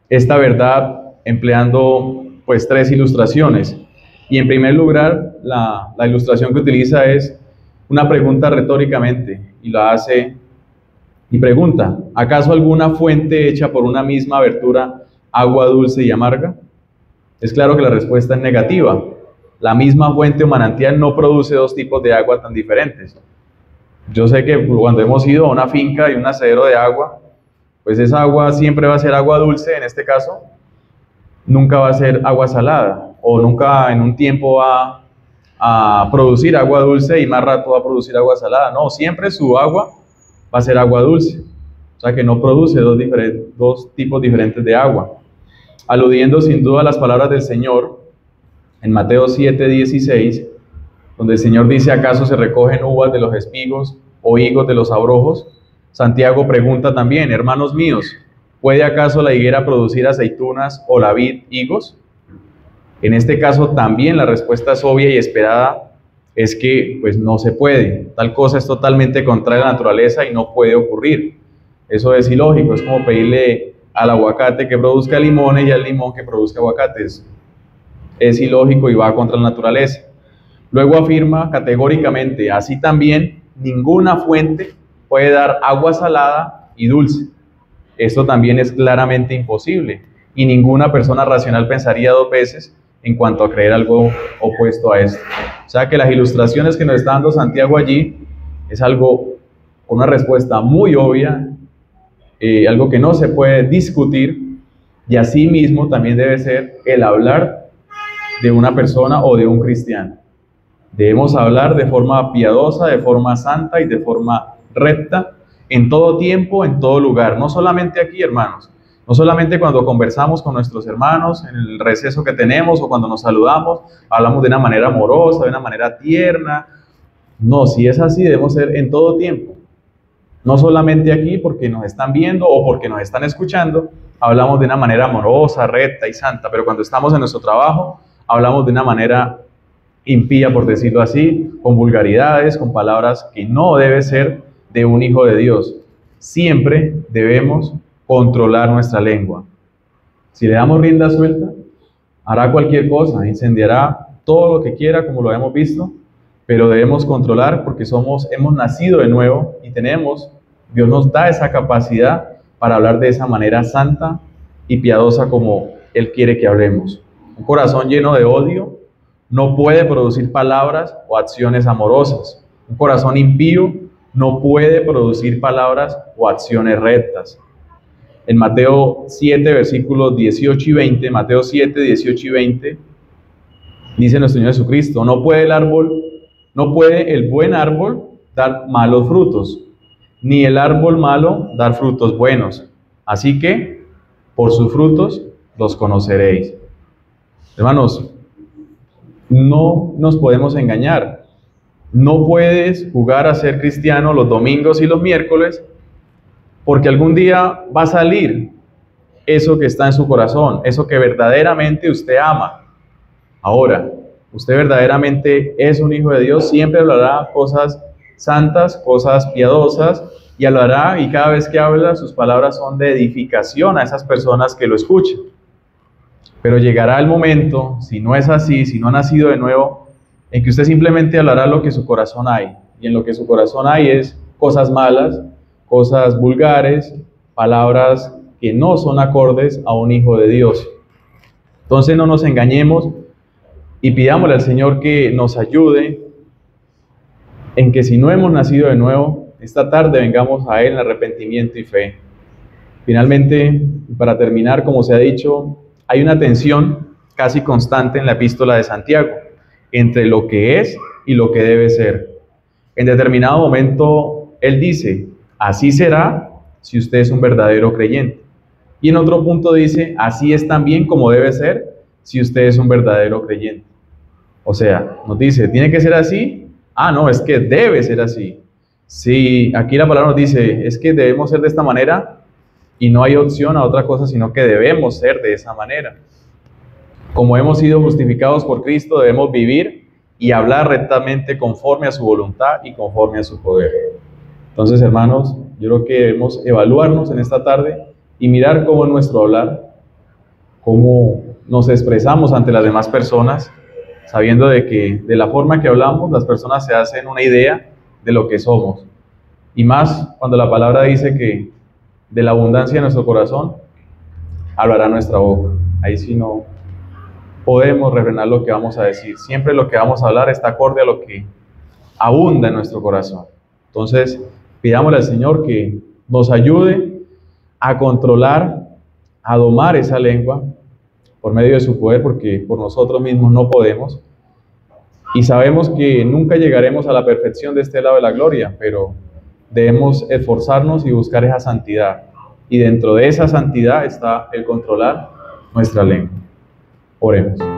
esta verdad empleando pues 3 ilustraciones. Y en primer lugar, la ilustración que utiliza es una pregunta retóricamente, y la hace y pregunta: ¿acaso alguna fuente hecha por una misma abertura agua dulce y amarga? Es claro que la respuesta es negativa. La misma fuente o manantial no produce 2 tipos de agua tan diferentes. Yo sé que cuando hemos ido a una finca y un asadero de agua, pues esa agua siempre va a ser agua dulce, en este caso, nunca va a ser agua salada, o nunca en un tiempo va a producir agua dulce y más rato va a producir agua salada. No, siempre su agua va a ser agua dulce. O sea que no produce 2 tipos diferentes de agua. Aludiendo sin duda a las palabras del Señor en Mateo 7:16, donde el Señor dice: ¿acaso se recogen uvas de los espigos o higos de los abrojos? Santiago pregunta también: hermanos míos, ¿puede acaso la higuera producir aceitunas o la vid higos? En este caso también la respuesta es obvia y esperada, es que pues no se puede. Tal cosa es totalmente contraria a la naturaleza y no puede ocurrir. Eso es ilógico, es como pedirle al aguacate que produzca limones y al limón que produzca aguacates. Es ilógico y va contra la naturaleza. Luego afirma categóricamente: así también ninguna fuente puede dar agua salada y dulce. Esto también es claramente imposible y ninguna persona racional pensaría 2 veces en cuanto a creer algo opuesto a esto. O sea que las ilustraciones que nos está dando Santiago allí es algo con una respuesta muy obvia, algo que no se puede discutir, y así mismo también debe ser el hablar de una persona o de un cristiano. Debemos hablar de forma piadosa, de forma santa y de forma recta, en todo tiempo, en todo lugar. No solamente aquí, hermanos. No solamente cuando conversamos con nuestros hermanos, en el receso que tenemos o cuando nos saludamos, hablamos de una manera amorosa, de una manera tierna. No, si es así, debemos ser en todo tiempo. No solamente aquí porque nos están viendo o porque nos están escuchando, hablamos de una manera amorosa, recta y santa, pero cuando estamos en nuestro trabajo, hablamos de una manera impía, por decirlo así, con vulgaridades, con palabras que no debe ser de un hijo de Dios. Siempre debemos controlar nuestra lengua. Si le damos rienda suelta, hará cualquier cosa, incendiará todo lo que quiera, como lo hemos visto, pero debemos controlar porque hemos nacido de nuevo y Dios nos da esa capacidad para hablar de esa manera santa y piadosa como Él quiere que hablemos. Un corazón lleno de odio no puede producir palabras o acciones amorosas. Un corazón impío no puede producir palabras o acciones rectas. En Mateo 7, versículos 18 y 20, Mateo 7, 18 y 20, dice nuestro Señor Jesucristo: no puede el buen árbol dar malos frutos, ni el árbol malo dar frutos buenos. Así que, por sus frutos los conoceréis. Hermanos, no nos podemos engañar. No puedes jugar a ser cristiano los domingos y los miércoles, porque algún día va a salir eso que está en su corazón, eso que verdaderamente usted ama. Ahora, usted verdaderamente es un hijo de Dios, siempre hablará cosas santas, cosas piadosas, y hablará, y cada vez que habla, sus palabras son de edificación a esas personas que lo escuchan. Pero llegará el momento, si no es así, si no ha nacido de nuevo, en que usted simplemente hablará lo que su corazón hay, y en lo que su corazón hay es cosas malas, cosas vulgares, palabras que no son acordes a un hijo de Dios. Entonces no nos engañemos y pidámosle al Señor que nos ayude en que si no hemos nacido de nuevo, esta tarde vengamos a Él en arrepentimiento y fe. Finalmente, para terminar, como se ha dicho, hay una tensión casi constante en la epístola de Santiago entre lo que es y lo que debe ser. En determinado momento, él dice: así será si usted es un verdadero creyente. Y en otro punto dice: así es también como debe ser si usted es un verdadero creyente. O sea, nos dice, ¿tiene que ser así? Ah, no, es que debe ser así. Si aquí la palabra nos dice, es que debemos ser de esta manera y no hay opción a otra cosa, sino que debemos ser de esa manera. Como hemos sido justificados por Cristo, debemos vivir y hablar rectamente conforme a su voluntad y conforme a su poder. Entonces, hermanos, yo creo que debemos evaluarnos en esta tarde y mirar cómo es nuestro hablar, cómo nos expresamos ante las demás personas, sabiendo de que de la forma que hablamos, las personas se hacen una idea de lo que somos. Y más cuando la palabra dice que de la abundancia de nuestro corazón hablará nuestra boca. Ahí sí no podemos refrenar lo que vamos a decir. Siempre lo que vamos a hablar está acorde a lo que abunda en nuestro corazón. Entonces, pidámosle al Señor que nos ayude a controlar, a domar esa lengua por medio de su poder, porque por nosotros mismos no podemos. Y sabemos que nunca llegaremos a la perfección de este lado de la gloria, pero debemos esforzarnos y buscar esa santidad. Y dentro de esa santidad está el controlar nuestra lengua. Oremos.